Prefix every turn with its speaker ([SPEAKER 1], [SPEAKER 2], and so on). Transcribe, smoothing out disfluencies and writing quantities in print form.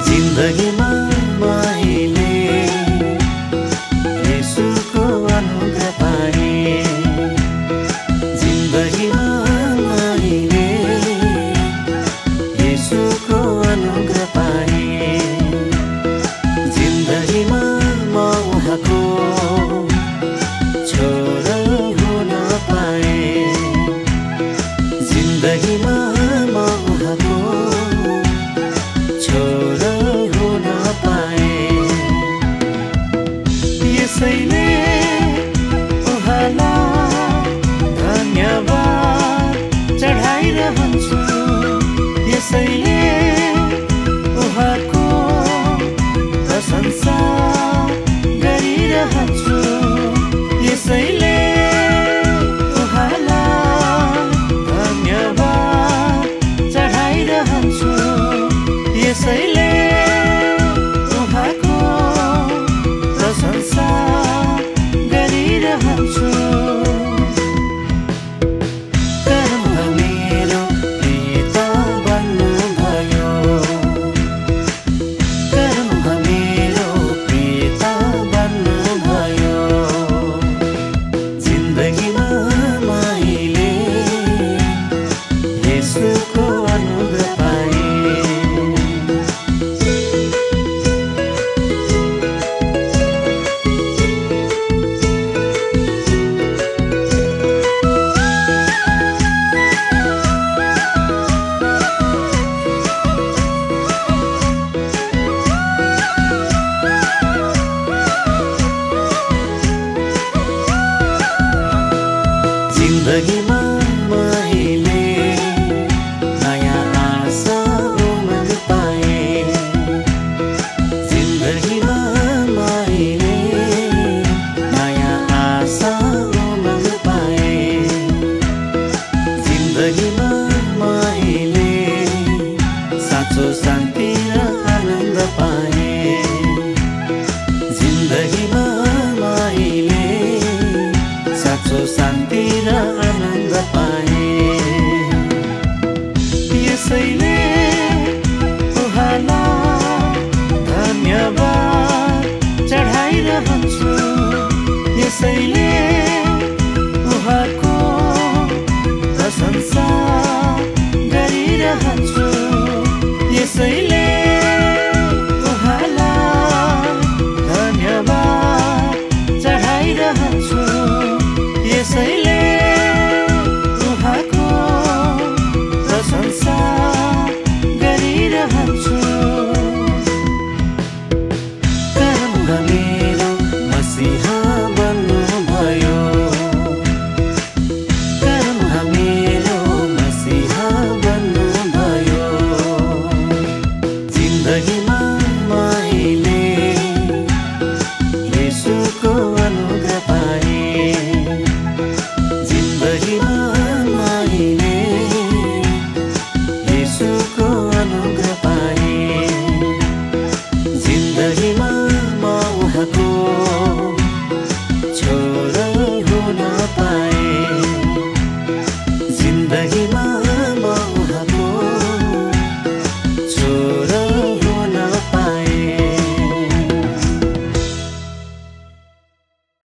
[SPEAKER 1] जिन्दगीमा मैले येशूको अनुग्रह पाएँ। जिन्दगीमा मैले येशूको अनुग्रह पाएँ। जिन्दगीमा म उहाँको छोरा हुन पाएँ। जिन्दगीमा म उहाँको छोरा हुन पाएँ। यसैले उहाँलाई धन्यवाद चढाइरहन्छु। यसैले उहाँको प्रशंसा गरिरहन्छु। यसैले उहाँलाई धन्यवाद चढाइरहन्छु। यसैले उहाँको प्रशंसा गरिरहन्छु। कर्ममा मेरो पिता बन्नुभयो। कर्ममा मेरो पिता बन्नुभयो। जिन्दगीमा मैले येशूको अनुग्रह पाएँ। जिन्दगीमा मैले नयाँ आशा उमङ्ग पाएँ। जिन्दगीमा मैले नयाँ आशा उमङ्ग पाएँ। जिन्दगीमा मैले साँचो शान्ति र आनन्द पाएँ। जिन्दगीमा मैले साँचो शान्ति र आनन्द पाएँ। यसैले उहाँलाई धन्यवाद चढाइरहन्छु। यसैले